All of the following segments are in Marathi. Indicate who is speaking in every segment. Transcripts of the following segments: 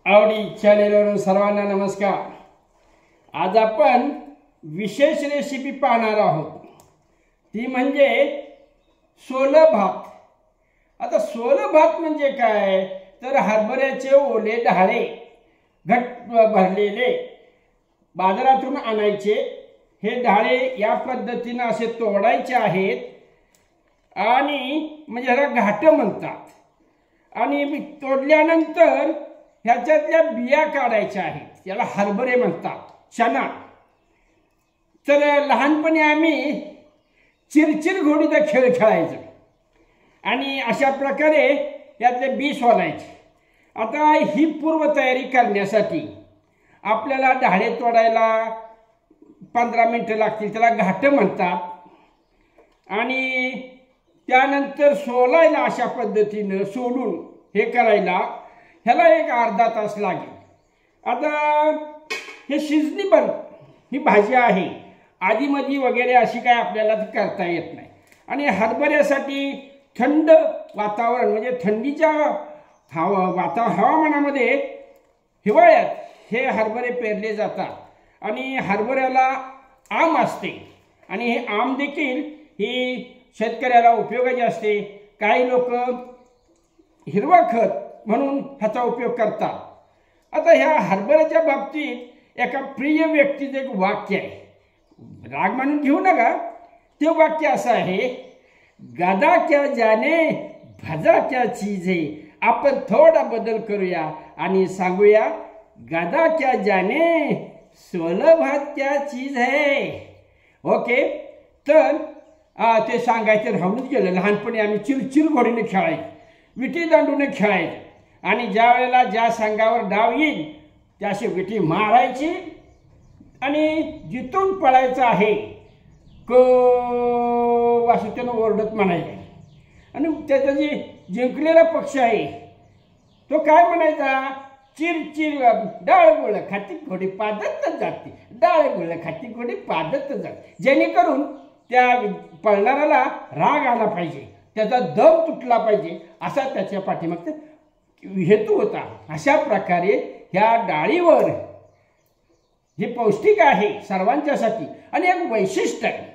Speaker 1: आवडी चॅनेलवरून सर्वांना नमस्कार। आज आपण विशेष रेसिपी पाहणार आहोत, ती म्हणजे सोलं भात। आता सोलं भात म्हणजे काय तर हरभऱ्याचे ओले ढाळे घट्ट भरलेले बाजारातून आणायचे। हे ढाळे या पद्धतीने असे तोडायचे आहेत आणि म्हणजे ह्याला घाट म्हणतात। आणि तोडल्यानंतर ह्याच्यातल्या बिया काढायच्या आहेत, याला हरभरे म्हणतात, चना। तर लहानपणी आम्ही चिरचिर घोडीचा खेळ खेळायचो आणि अशा प्रकारे यातले बी सोलायचे। आता ही पूर्वतयारी करण्यासाठी आपल्याला ढाळे तोडायला 15 मिनिटं लागतील, त्याला घाट म्हणतात। आणि त्यानंतर सोलायला अशा पद्धतीनं सोलून हे करायला ह्याला एक अर्धा तास लागेल। आता हे सिजनेबल ही भाजी आहे, आधीमधी वगैरे अशी काय आपल्याला करता येत नाही। आणि हरभऱ्यासाठी थंड वातावरण म्हणजे थंडीच्या हवामानामध्ये हिवाळ्यात हे हरभरे पेरले जातात। आणि हरभऱ्याला आम असते आणि हे आम देखील ही शेतकऱ्याला उपयोगाची असते। काही लोक हिरवा खत म्हणून ह्याचा उपयोग करतात। आता ह्या हरभऱ्याच्या बाबतीत एका प्रिय व्यक्तीचं एक वाक्य आहे, राग मानून घेऊ नका। ते वाक्य असं आहे, गदा क्या जाने भजा क्या चीज है। आपण थोडा बदल करूया आणि सांगूया, गदा क्या जाने सोलं भात क्या चीज है। ओके, तर ते सांगायचं राहूनच गेलं। लहानपणी आम्ही चिरचिर घोडीने खेळायचो, विटी दांडूने खेळायचो आणि ज्या वेळेला ज्या संघावर डाव येईल त्याशी विटी मारायची आणि जिथून पळायचं आहे को असं त्यानं ओरडत म्हणायचे। आणि त्याचा जे जिंकलेला पक्ष आहे तो काय म्हणायचा, चिरचिर डाळ गोळ खाती घोडी पादत जाते, डाळ गोळ खाती घोडी पादत जाते। जेणेकरून त्या पळणाऱ्याला राग आला पाहिजे, त्याचा दम तुटला पाहिजे, असा त्याच्या पाठीमागचा हेतू होता। अशा प्रकारे ह्या डाळीवर हे पौष्टिक आहे सर्वांच्यासाठी आणि एक वैशिष्ट्य आहे,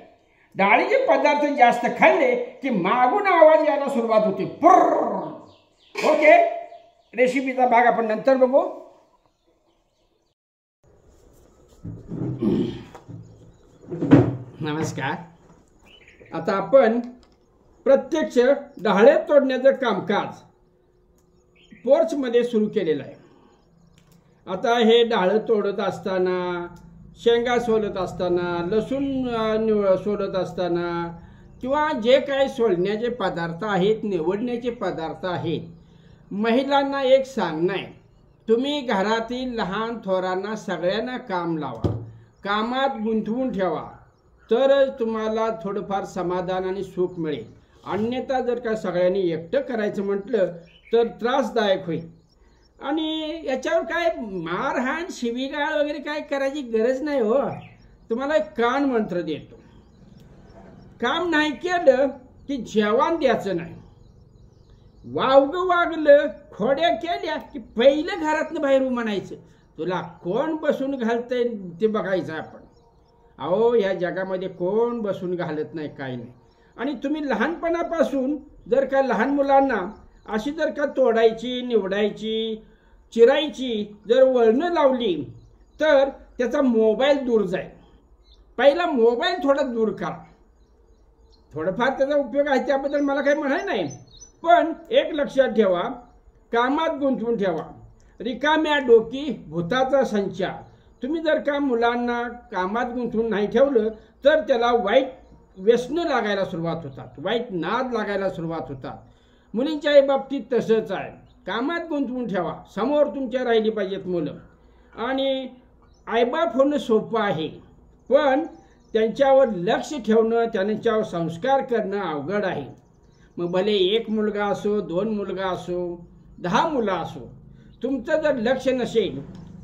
Speaker 1: डाळीचे पदार्थ जास्त खाल्ले की मागून आवाज यायला सुरुवात होते, पुर्र। ओके, रेसिपीचा भाग आपण नंतर बघू। नमस्कार। आता आपण प्रत्यक्ष ढाळे तोडण्याचं कामकाज पोर्चमध्ये सुरू केलेलं आहे। आता हे ढाळं तोडत असताना, शेंगा सोलत असताना, लसूण सोलत असताना किंवा जे काही सोलण्याचे पदार्थ आहेत, निवडण्याचे पदार्थ आहेत, महिलांना एक सांगणं आहे, तुम्ही घरातील लहान थोरांना सगळ्यांना काम लावा, कामात गुंतवून ठेवा, तरच तुम्हाला थोडंफार समाधान आणि सुख मिळेल। अन्यथा जर का सगळ्यांनी एकटं करायचं म्हटलं तर त्रासदायक होईल। आणि याच्यावर काय मारहाण शिवीगाळ वगैरे काय करायची गरज नाही हो। तुम्हाला एक कान मंत्र देतो, काम नाही केलं की जेवण द्यायचं नाही, वावगं वागलं, खोड्या केल्या की पहिलं घरातनं बाहेर म्हणायचं, तुला कोण बसून घालतंय ते बघायचं आपण। अहो, या जगामध्ये कोण बसून घालत नाही, काही नाही। आणि तुम्ही लहानपणापासून जर का लहान मुलांना अशी जर का तोडायची, निवडायची, चिरायची जर वळणं लावली तर त्याचा मोबाईल दूर जाईल। पहिला मोबाईल थोडा दूर करा, थोडंफार त्याचा उपयोग आहे त्याबद्दल मला काही म्हणाय नाही, पण एक लक्षात ठेवा, कामात गुंतवून ठेवा। रिकाम्या डोकी भूताचा संचार। तुम्ही जर का मुलांना कामात गुंतवून नाही ठेवलं तर त्याला वाईट व्यसनं लागायला सुरुवात होतात, वाईट नाद लागायला सुरुवात होतात। मुलींच्याही बाबतीत तसंच आहे, कामात गुंतवून ठेवा, समोर तुमच्या राहिली पाहिजेत मुलं। आणि आईबाप होणं सोपं आहे, पण त्यांच्यावर लक्ष ठेवणं, त्यांच्यावर संस्कार करणं अवघड आहे। मग भले एक मुलगा असो, 2 मुलगा असो, 10 मुलं असो, तुमचं जर लक्ष नसेल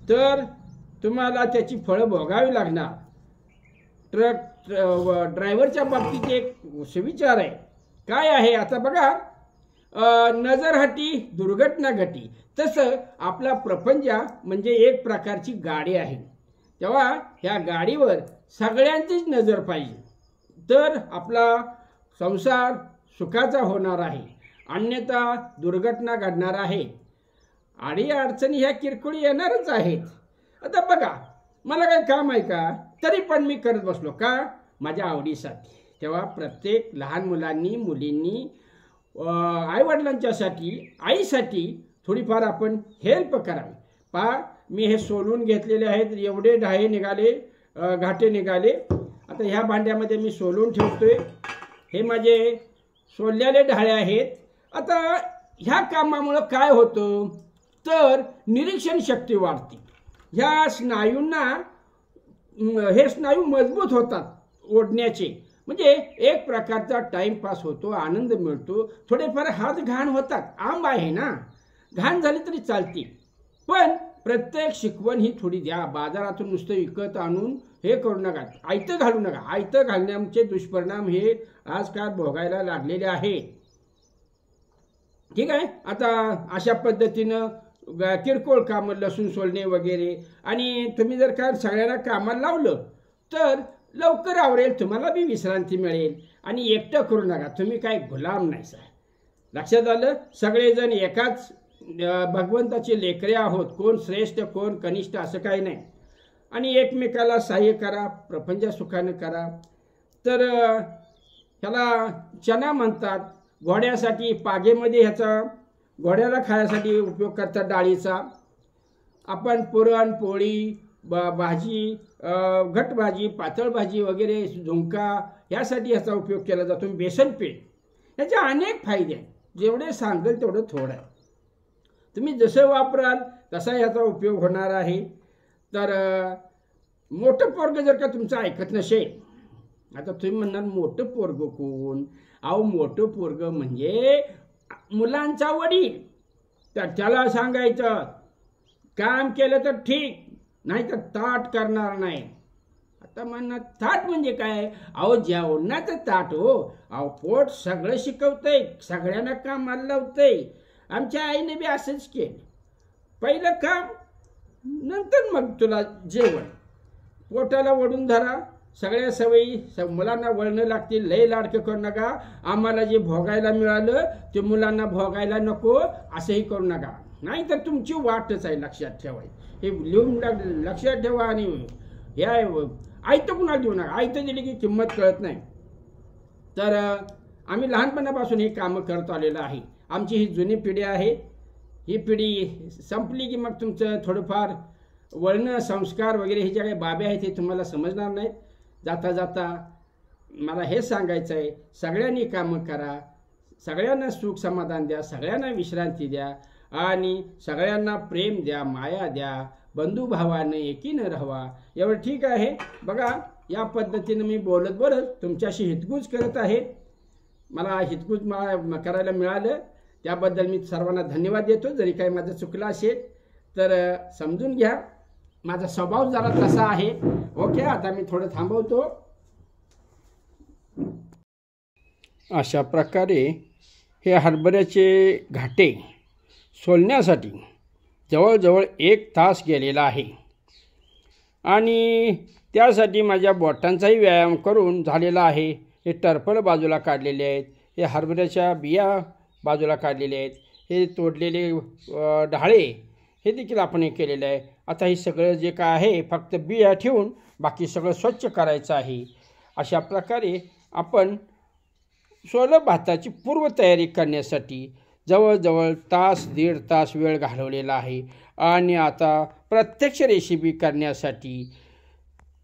Speaker 1: तर तुम्हाला त्याची फळं भोगावी लागणार। ड्रायव्हरच्या बाबतीत एक सुविचार आहे, काय आहे आता बघा, नजरहाटी दुर्घटना घटी, तसं आपला प्रपंच म्हणजे एक प्रकारची गाडी आहे. तेव्हा ह्या गाडीवर सगळ्यांचीच नजर पाहिजे, तर आपला संसार सुखाचा होणार आहे, अन्यथा दुर्घटना घडणार आहे. अडचणी ह्या किरकोळ येणारच आहेत. आता बघा, मला काही काम आहे का, तरी पण मी करत बसलो का, माझ्या आवडीसाठी. तेव्हा प्रत्येक लहान मुलांनी मुलींनी आईवडिलांच्यासाठी आईसाठी थोडीफार आपण हेल्प करावी. पहा, मी हे सोलून घेतलेले आहेत, एवढे ढाळे निघाले, घाटे निघाले. आता ह्या भांड्यामध्ये मी सोलून ठेवतोय. हे माझे सोललेले ढाळे आहेत. आता ह्या कामामुळं काय होतं, तर निरीक्षण शक्ती वाढते. ह्या स्नायूंना हे स्नायू मजबूत होतात ओढण्याचे, म्हणजे एक प्रकारचा टाइमपास होतो, आनंद मिळतो. थोडेफार हात घाण होतात, आंब आहे ना, घाण झाली तरी चालते, पण प्रत्येक शिकवण ही थोडी द्या. बाजारातून नुसतं विकत आणून हे करू नका, आयतं घालू नका. आयतं घालण्याचे दुष्परिणाम हे आजकाल भोगायला लागलेले आहेत. ठीक आहे. आता अशा पद्धतीनं किरकोळ कामं, लसूण सोलणे वगैरे, आणि तुम्ही जर का सगळ्यांना कामाला लावलं तर लवकर आवरेल, तुम्हाला बी विश्रांती मिळेल. आणि एकटं करू नका, तुम्ही काय गुलाम नाही सर. लक्षात आलं. सगळेजण एकाच भगवंताचे लेकरे आहोत, कोण श्रेष्ठ कोण कनिष्ठ असं काही नाही. आणि एकमेकाला सहाय्य करा, प्रपंच सुखानं करा. तर ह्याला चना म्हणतात. घोड्यासाठी पागेमध्ये ह्याचा घोड्याला खाण्यासाठी उपयोग करतात डाळीचा. आपण पुरण पोळी भाजी, घट भाजी, पातळ भाजी वगैरे, झुणका यासाठी ह्याचा उपयोग केला जातो. बेसन पीठ, याचे अनेक फायदे आहेत. जेवढे सांगेल तेवढं थोडं आहे. तुम्ही जसं वापराल तसा याचा उपयोग होणार आहे. तर मोठं पोरगं जर का तुमचं ऐकत नसेल, आता तुम्ही म्हणणार मोठं पोरगं कोण? अहो, मोठं पोरगं म्हणजे मुलांचा वडील. तर त्याला सांगायचं, काम केलं तर ठीक, नाही तर ताट करणार नाही. आता म्हणणार ताट म्हणजे काय? अहो, जेवणाचं ताट हो. अहो, पोट सगळं शिकवतंय, सगळ्यांना कामाला लावतंय. आमच्या आईने बी असंच केलं. पहिलं काम, नंतर मग तुला जेवण. पोटाला वडून धरा. सगळ्या सवयी मुलांना वळणं लागतील. लय लाडकं करू नका. आम्हाला जे भोगायला मिळालं ते मुलांना भोगायला नको, असंही करू नका, नाही तर तुमची वाटच आहे. लक्षात ठेवाय, हे लिहून लक्षात ठेवा. आणि हे आयतं कुणाला देऊ नका. आयतं दिली की किंमत कळत नाही. तर आम्ही लहानपणापासून ही कामं करत आलेलं आहे. आमची ही जुनी पिढी आहे. ही पिढी संपली की मग तुमचं थोडंफार वळणं, संस्कार वगैरे हे ज्या काही बाबी आहेत ते तुम्हाला समजणार नाहीत. जाता जाता मला हे सांगायचं आहे, सगळ्यांनी कामं करा, सगळ्यांना सुख समाधान द्या, सगळ्यांना विश्रांती द्या, आणि सगळ्यांना प्रेम द्या, माया द्या, बंधुभावानं एकीनं राहावा. एवढं ठीक आहे. बघा, या पद्धतीनं मी बोलत तुमच्याशी हितगुज करत आहे. मला हितगुज करायला मिळालं त्याबद्दल मी सर्वांना धन्यवाद देतो. जरी काही माझं चुकलं असेल तर समजून घ्या. माझा स्वभाव जरा तसा आहे. ओके, आता मी थोडं थांबवतो. अशा प्रकारे हे हरभऱ्याचे घाटे सोलण्यासाठी जवळजवळ 1 तास गेलेला आहे. आणि त्यासाठी माझ्या बोटांचाही व्यायाम करून झालेला आहे. हे टरफल बाजूला काढलेले आहेत, हे हरभऱ्याच्या बिया बाजूला काढलेले आहेत, हे तोडलेले ढाळे हे देखील आपण हे केलेलं आहे. आता हे सगळं जे काय आहे फक्त बिया ठेवून बाकी सगळं स्वच्छ करायचं आहे. अशा प्रकारे आपण सोलं भाताची पूर्वतयारी करण्यासाठी जवळजवळ तास 1.5 तास वेळ घालवलेला आहे. आणि आता प्रत्यक्ष रेसिपी करण्यासाठी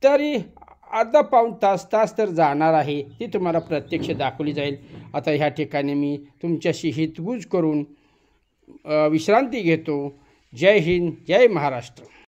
Speaker 1: तरी अर्धा पाऊण तास तर जाणार आहे. ती तुम्हाला प्रत्यक्ष दाखवली जाईल. आता ह्या ठिकाणी मी तुमच्याशी हितगुज करून विश्रांती घेतो. जय हिंद, जय महाराष्ट्र.